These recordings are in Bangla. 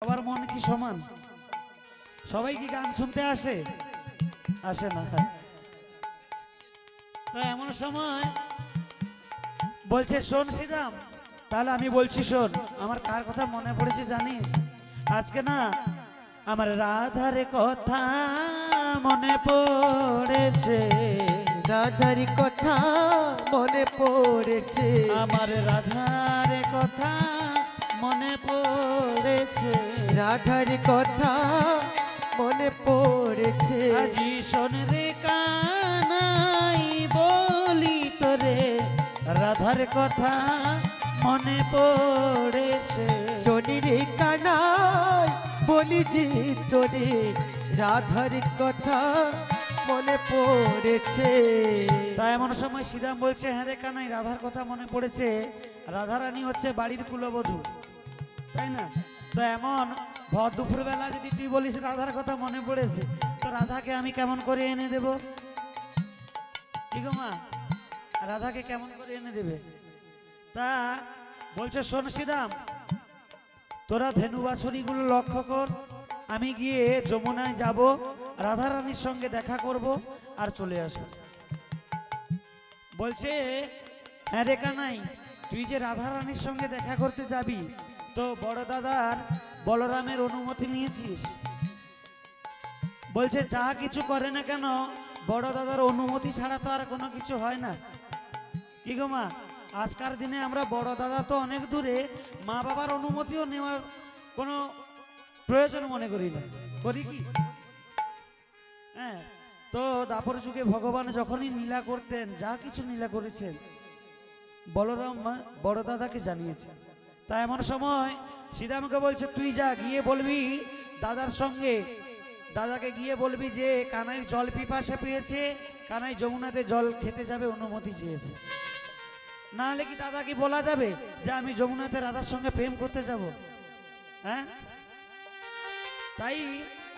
সবার মন কি সমান? সবাই কি গান শুনতে আসে? আসে না। তো এমন সময় বলছে শোন শ্রীরাম, তাহলে আমি বলছি শোন। আমার কার কথা মনে পড়েছে জানিস? আজকে না আমার রাধার কথা মনে পড়েছে। রাধার কথা মনে পড়েছে, আমার রাধার কথা মনে পড়েছে। রাধার কথা মনে পড়েছে। আজি শোন রে কানাই বলি তোরে, রাধার কথা মনে পড়েছে। শনির কানাই বলি দি তোরে, রাধার কথা মনে পড়েছে। তাই এমন সময় শ্রীরাম বলছে, হ্যাঁ রে কানাই, রাধার কথা মনে পড়েছে। রাধা রানী হচ্ছে বাড়ির কুলবধূ, তাই না? তো এমন ভর দুপুরবেলা যদি তুই বলিস রাধার কথা মনে পড়েছে, তো রাধাকে আমি কেমন করে এনে দেব? কি গো মা, রাধাকে কেমন করে এনে দেবে? তা বলছে শোন শ্রীরাম, তোরা ধেনু বাছুরিগুলো লক্ষ্য কর। আমি গিয়ে যমুনায় যাব, রাধা রানীর সঙ্গে দেখা করব আর চলে আসবো। বলছে হ্যাঁ রে কানাই, তুই যে রাধা রানীর সঙ্গে দেখা করতে যাবি, তো বড় দাদার বলরামের অনুমতি নিয়েছিস? বলছে যা কিছু করে না কেন, বড় দাদার অনুমতি ছাড়া তো আর কোনো কিছু হয় না। কি গো মা, আজকার দিনে আমরা বড় দাদা তো অনেক দূরে, মা বাবার অনুমতিও নেওয়ার কোনো প্রয়োজন মনে করি না, করি কি? হ্যাঁ, তো দাপর যুগে ভগবান যখনই লীলা করতেন, যা কিছু লীলা করেছেন, বলরাম বড় দাদাকে জানিয়েছে। তা এমন সময় শ্রীরামকে বলছে তুই যা, গিয়ে বলবি দাদার সঙ্গে, দাদাকে গিয়ে বলবি যে কানাই জল পিপাসা পেয়েছে, কানাই যমুনাতে জল খেতে যাবে, অনুমতি চেয়েছে। না হলে কি দাদা কি বলা যাবে যে আমি যমুনাতে রাধার সঙ্গে প্রেম করতে যাব? হ্যাঁ, তাই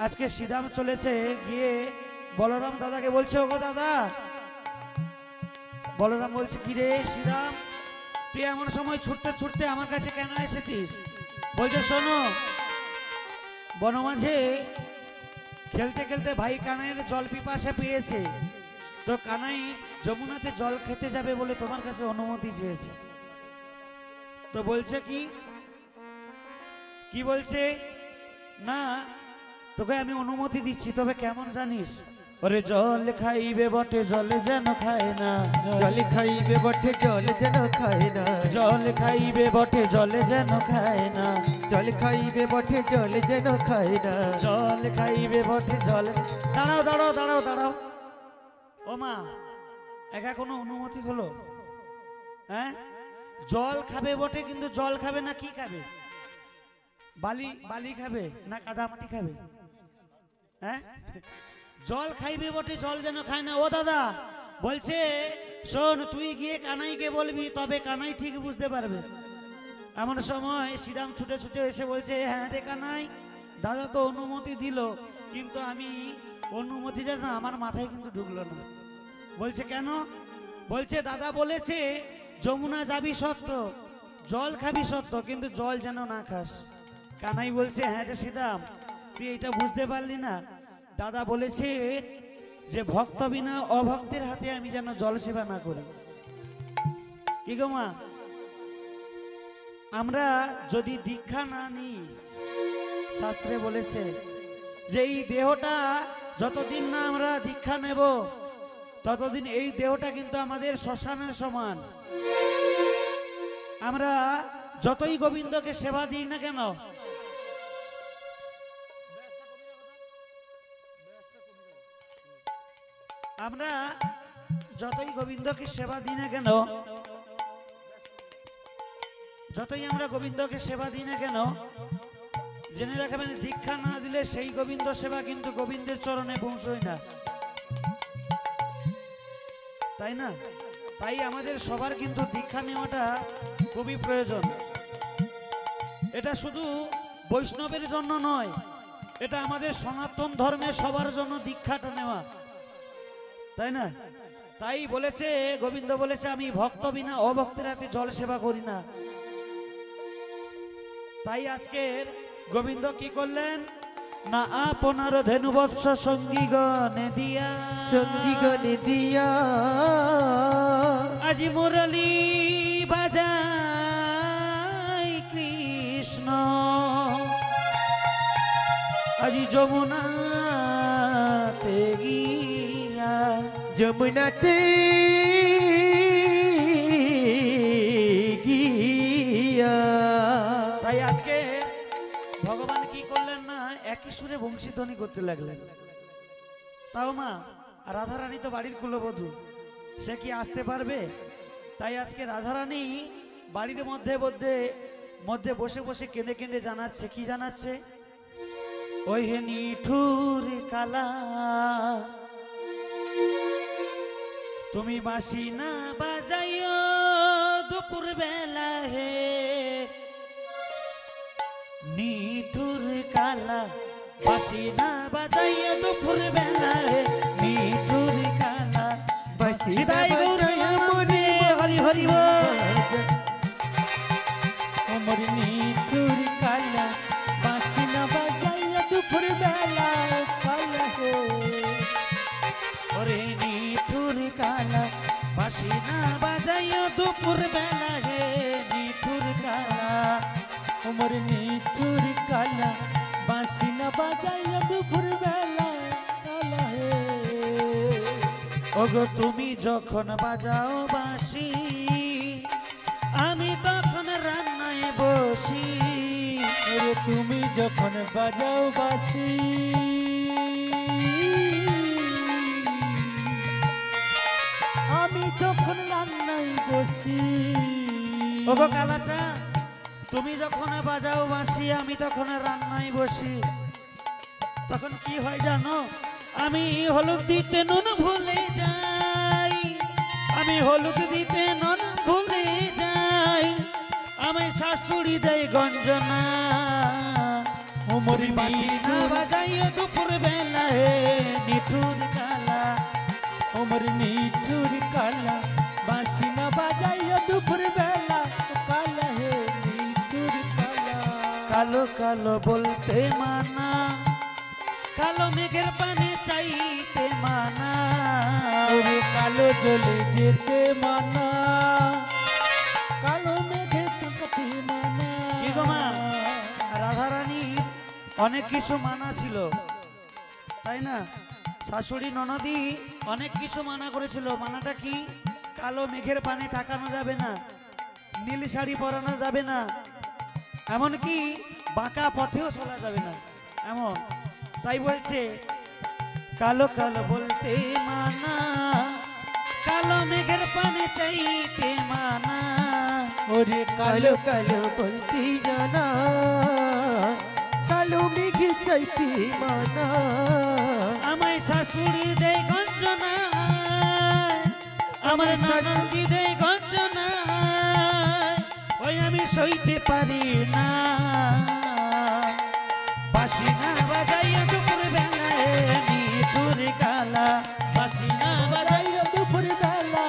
আজকে শ্রীরাম চলেছে, গিয়ে বলরাম দাদাকে বলছে ওগো দাদা। বলরাম বলছে কি রে শ্রীরাম, তুই এমন সময় ছুটতে ছুটতে আমার কাছে কেন এসেছিস? বলছে শোনো, বনমাঝে খেলতে খেলতে ভাই কানাইয়ের জল পিপাসা পেয়েছে, তো কানাই যমুনাতে জল খেতে যাবে বলে তোমার কাছে অনুমতি চেয়েছে। তো বলছে কি কি বলছে, না তোকে আমি অনুমতি দিচ্ছি, তবে কেমন জানিস? ওরে জল খাইবে বটে জলে যেন খায় না, জল খাইবে বটে জল যেন খায় না, জল খাইবে বটে জলে যেন খায় না, জল খাইবে বটে জল যেন খায় না, জল খাইবে বটে জল। দাঁড়াও দাঁড়াও দাঁড়াও দাঁড়াও, ও মা, একা কোনো অনুমতি হলো? হ্যাঁ, জল খাবে বটে, কিন্তু জল খাবে না কি খাবে? বালি বালি খাবে না কাদা মাটি খাবে? হ্যাঁ, জল খাইবে বটে জল যেন খায় না। ও দাদা বলছে শোন, তুই গিয়ে কানাইকে বলবি, তবে কানাই ঠিক বুঝতে পারবে। এমন সময় শ্রীরাম ছুটে ছুটে এসে বলছে হ্যাঁ রে কানাই, দাদা তো অনুমতি দিল, কিন্তু আমি অনুমতিটা না আমার মাথায় কিন্তু ঢুকলো না। বলছে কেন? বলছে দাদা বলেছে যমুনা যাবি সত্য, জল খাবি সত্য, কিন্তু জল যেন না খাস। কানাই বলছে হ্যাঁ রে শ্রীরাম, তুই এটা বুঝতে পারলি না? দাদা বলেছে যে ভক্ত বিনা অভক্তের হাতে আমি যেন জল সেবা না করি। কি গো মা, আমরা যদি দীক্ষা না নিই, শাস্ত্রে বলেছে যে এই দেহটা যতদিন না আমরা দীক্ষা নেব, ততদিন এই দেহটা কিন্তু আমাদের শ্মশানের সমান। আমরা যতই গোবিন্দকে সেবা দিই না কেন, আমরা যতই গোবিন্দকে সেবা দিই না কেন, যতই আমরা গোবিন্দকে সেবা দিই না কেন, জেনে রাখবেন দীক্ষা না দিলে সেই গোবিন্দ সেবা কিন্তু গোবিন্দের চরণে পৌঁছয় না, তাই না? তাই আমাদের সবার কিন্তু দীক্ষা নেওয়াটা খুবই প্রয়োজন। এটা শুধু বৈষ্ণবের জন্য নয়, এটা আমাদের সনাতন ধর্মে সবার জন্য দীক্ষাটা নেওয়া, তাই না? তাই বলেছে গোবিন্দ বলেছে আমি ভক্ত বিনা অভক্তের হাতে জল সেবা করি না। তাই আজকের গোবিন্দ কি করলেন না আপনার ধেনুবৎস সঙ্গীগণে দিয়া সঙ্গীগণে দিয়া আজি মুরলী বাজাই কৃষ্ণ আজি যমুনাতে গিয়া যমুনাতে গিয়া। তাই আজকে ভগবান কি করলেন না একই সুরে বংশীধ্বনি করতে লাগলেন। তাও মা রাধারানী তো বাড়ির কুলবধূ, সে কি আসতে পারবে? তাই আজকে রাধারানী বাড়ির মধ্যে মধ্যে মধ্যে বসে বসে কেঁদে কেঁদে জানাচ্ছে, কি জানাচ্ছে? ওই হে নিঠুর কালা তুমি বাঁশি না বাজাইও দুপুর বেলা হে, নিঠুর কালা বাঁশি না বাজাইও দুপুর বেলা হে, নিঠুর কালা বাঁশি না বিদায় গৌর বাজাইয়া মনে হরি হরি বল। আমার নিঠুর কালা বাঁশি না বাজাইয়া দুপুর বেলা কালা হে। ওরে নিঠুর কালা বাঁশি না বাজাইও দুপুর বেলা হে, নিঠুর কালা আমার নিঠুর কালা বাঁশি না বাজাইয়া দুপুর বেলা কালা হে। ওগো তুমি যখন বাজাও বাঁশি আমি তখন রান্নায় বসি, ওরে তুমি যখন বাজাও বাঁশি আমি যখন রান্নায় বসি। ওগো কালাচা তুমি যখন বাজাও বাঁশি আমি তখন রান্নায় বসি। তখন কি হয় জানো? আমি হলুদ দিতে নুন ভুলে যাই, আমি হলুদ দিতে নুন ভুলে যাই, আমি শাশুড়ি দেয় গঞ্জনা। ওমরি বাঁশি না বাজাইও দুপুর বেলা হে, নিঠুর কালা ওমর নিঠুর কালা বাঁশি না বাজাইয়া দুপুর বেলা কালা হে, নিঠুর কালা। কালো কালো বলতে মানা, কালো মেঘের পানে চাইতে মানা, ওরে কালো জলে যেতে মানা, কালো মেঘে তাকাতে মানা। কি গো মা, রাধারানী অনেক কিছু মানা ছিল তাই না? শাশুড়ি ননদি অনেক কিছু মানা করেছিল। মানাটা কি? কালো মেঘের পানে তাকানো যাবে না, নীল শাড়ি পরানো যাবে না, এমনকি বাঁকা পথেও চলা যাবে না এমন। তাই বলছে কালো কালো বলতে মানা, কালো মেঘের পানে চাইতে মানা, ওরে কালো কালো বলতি জানা, কালো মেঘে চাইতে মানা। আমায় শাশুড়ি দেয় গঞ্জনা, আমার ননদি দেয় গঞ্জনা, ওই আমি সইতে পারি না। বাঁশি না বাজাইয়া দুপুর বেলায় নিঠুর কালা, বাঁশি না বাজাইয়া দুপুর বেলা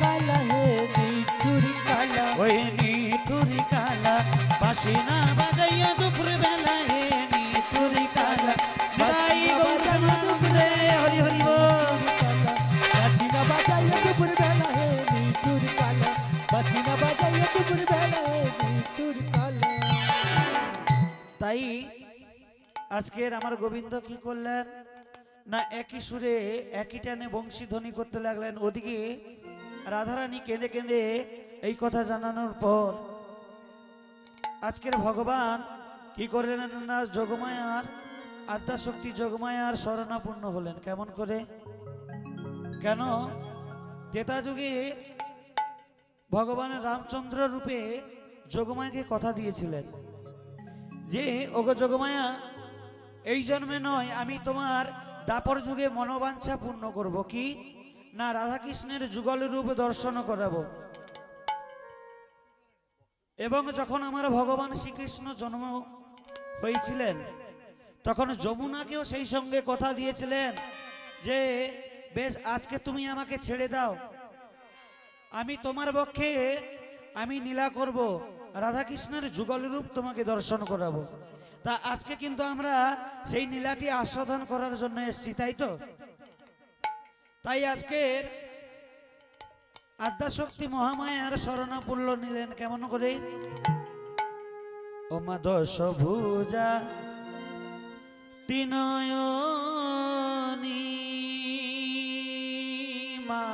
কালা হে, নিঠুর কালা। ওই নিঠুর কালা বাঁশি না বাজাইয়া দুপুর বেলায় নিঠুর কালা। বিদায় গৌর নন্দে হরি হরি বল। বাঁশি না বাজাইয়া দুপুর বেলা হে, নিঠুর কালা। বাঁশি না বাজাইয়া দুপুর বেলা হে, নিঠুর কালা। তাই আজকের আমার গোবিন্দ কি করলেন না একই সুরে একই টানে বংশী ধ্বনি করতে লাগলেন। ওদিকে রাধারানী কেঁদে কেঁদে এই কথা জানানোর পর আজকের ভগবান কি করলেন না যোগমায়ার আদ্যাশক্তি যোগমায়ার শরণাপন্ন হলেন। কেমন করে? কেন? ত্রেতা যুগে ভগবানের রামচন্দ্র রূপে যোগমায়াকে কথা দিয়েছিলেন যে ওগো যোগমায়া এই জন্মে নয় আমি তোমার দাপর যুগে মনোবাঞ্ছা পূর্ণ করব। কি না রাধাকৃষ্ণের যুগল রূপ দর্শন করাবো। এবং যখন আমার ভগবান শ্রীকৃষ্ণ জন্ম হয়েছিলেন তখন যমুনাকেও সেই সঙ্গে কথা দিয়েছিলেন যে বেশ আজকে তুমি আমাকে ছেড়ে দাও, আমি তোমার পক্ষে আমি লীলা করব, রাধাকৃষ্ণের যুগল রূপ তোমাকে দর্শন করাবো। তা আজকে কিন্তু আমরা সেই নীলাটি আস্বাদন করার জন্য এসেছি, তাই তো? তাই আজকের আদ্যাশক্তি মহামায়ার শরণাপূল্য নিলেন কেমন করে? ও মা দশ ভুজা তিনয়নী মা,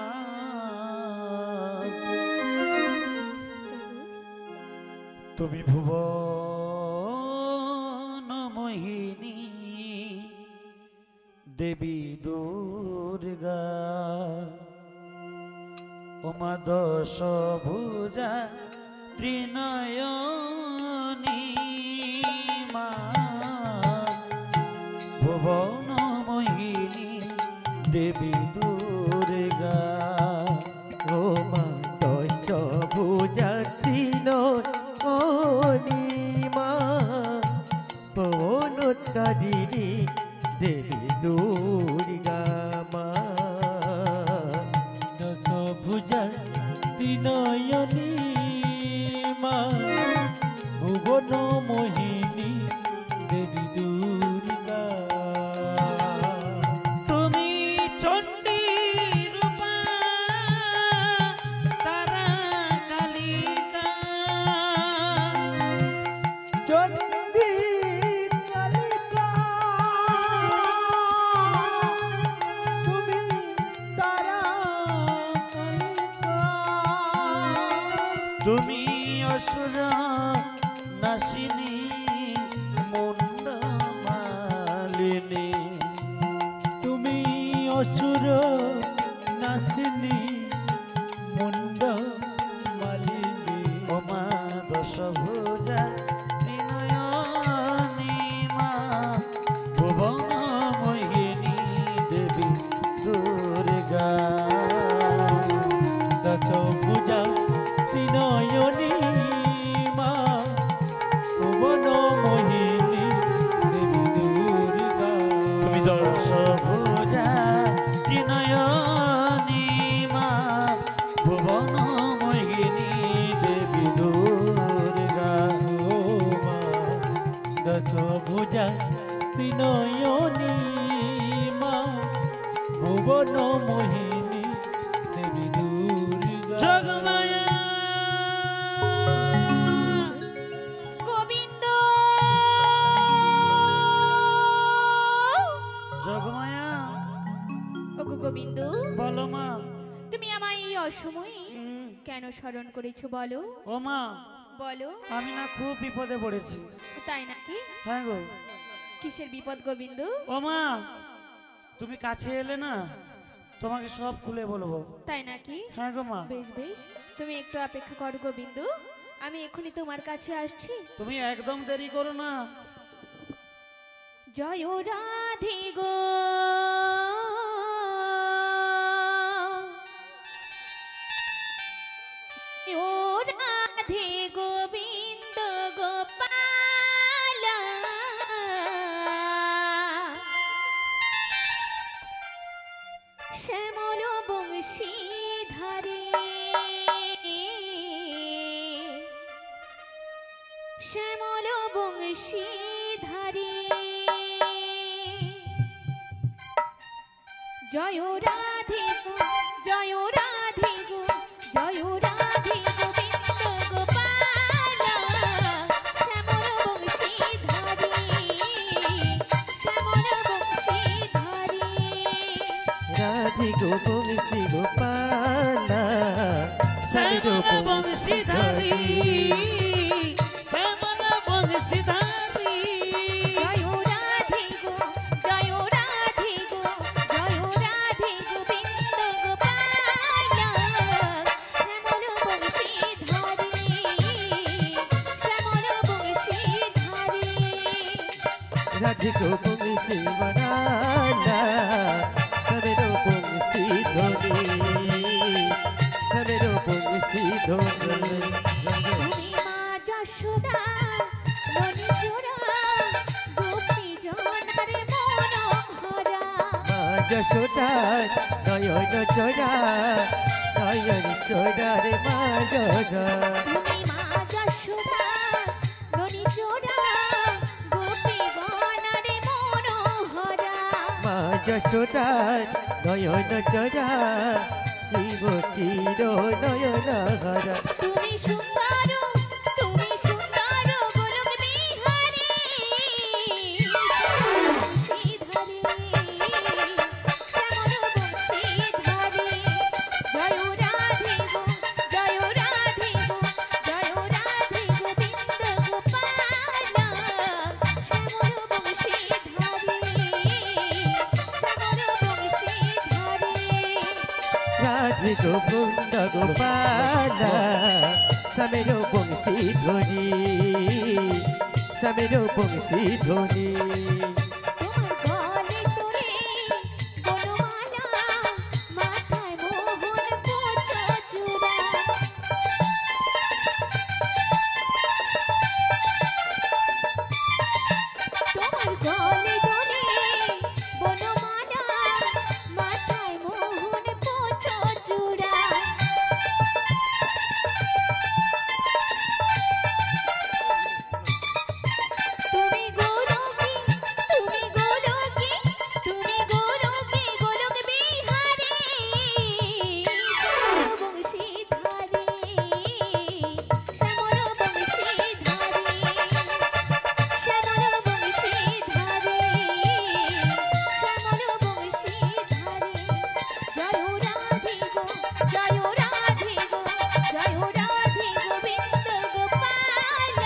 তুমি ভুবন মোহিনী দেবী দুর্গা। ও মা দশ ভুজা ত্রিনয়নী মা, ভুবন মোহিনী দেবী দুর্গা। ও মা দশ ভুজা ত্রিনয়নী মা, পবনতারিণী দেবী দুর্গা মা। দশ ভুজা ত্রিনয়নী মা, ভুবন মোহিনী দেবী দুর্গা। তুমি চণ্ডী রূপা তারা কালিকা, চণ্ডী কালিকা, তুমি তারা কালিকা। তুমি অসুর নাসিনী মুন্ড মালিনী, তুমি অসুর নাসিনী মুন্ড মালিনী। ও মা দশ ভুজা ত্রিনয়নী মা, ভুবন মোহিনী দেবী দুর্গা। দশ ভুজা ত্রিনয়নী মা, ভুবন মোহিনী দেবী দুর্গা। তুমি দশ ভুজা ত্রিনয়নী মা, ভুবন মোহিনী দেবী দুর্গা। ও মা দশ ভুজা ত্রিনয়নী মা, ভুবন মোহিনী দেবী দুর্গা। জগমায়া গোবিন্দ, জগমায়া ওগো গোবিন্দ, বলো মা। তুমি আমায় এই অসময়ে কেন স্মরণ করেছো বলো? ও মা, বলো। আমি না খুব বিপদে পড়েছি। তাই নাকি? হ্যাঁ গো। কিসের বিপদ গোবিন্দ? ও মা, তুমি কাছে এলে না তোমাকে সব খুলে বলবো। তাই নাকি? হ্যাঁ গো মা। বেশ বেশ, তুমি একটু অপেক্ষা করো গোবিন্দ, আমি এখনই তোমার কাছে আসছি। তুমি একদম দেরি করো না। জয় রাধে গো, ও রাধে গোবিন্দ গোপাল, শ্যামল বংশীধারী, শ্যামল বংশীধারী, জয় রাধে গো, জয় রাধে গো, জয় রাধে গোবিন্দ গোপাল, শ্যামল বংশীধারী, শ্যামল বংশীধারী। রাধে গো বংশী গোপালা, শ্যামল বংশীধারী, শ্যামল বংশীধারী। জয় রাধে গো, জয় রাধে গো, জয় রাধে গোবিন্দ গোপাল, শ্যামল বংশীধারী, শ্যামল বংশীধারী। রাধে গো বংশী বনালা, সবেরো বংশী ধ্বনি, সবেরো বংশী ধ্বনি। তুমি মা যশোদা মনি জোড়া, গোপী জনার মনোহরা। মা যশোদা নয়ন চোরা, নয়ন চোরা রে মা যশোদা। তুমি মা যশোদা মনি জোড়া, গোপী যশোদার নয়ন জরা শিব চির নয়ন হারা তুমি সুন্দর গোলক বিহারী শ্যামল বংশীধারী জয় রাধে গো জয় রাধে গো জয় রাধে গোবিন্দ গোপাল শ্যামল বংশীধারী রাধে গোবিন্দ গোপালা সামের বংশী ধ্বনি সামের বংশী ধ্বনি তোমার গলে তোরে বনমালা মাথায় মোহন পোছা চূড়া তোমার গলে তোরে বনমালা মাথায় মোহন পোছা চূড়া তুমি গোলকে গোলক বিহারী শ্যামল বংশীধারী শ্যামল বংশীধারী শ্যামল বংশীধারী শ্যামল বংশীধারী জয় রাধে গো জয় রাধে গো জয় রাধে গোবিন্দ গোপাল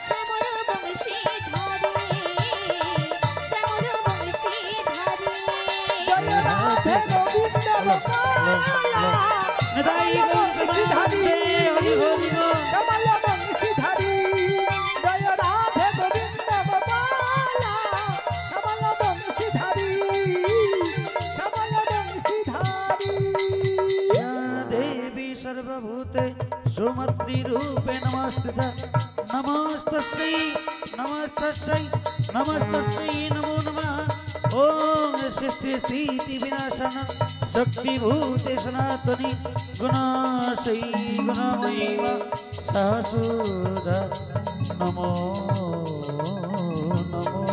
শ্যামল বংশীধারী শ্যামল বংশীধারী রাধে গোবিন্দ নিতাই গৌর প্রেমানন্দে হরি হরি গো। কমল বংশীধারী জয় রাধে গোবিন্দ গোপালা কমল বংশীধারী কমল বংশীধারী या देवी सर्वभूते सुमत्रिरूपे नमस्ते नमस्तस्यै नमस्तस्यै नमस्तस्यै नमो नमः ॐ सृष्टि स्थिति विनाशन शक्तिभूते सनातनी गुणाशयी गुणमयी सहसुधा नमो नमो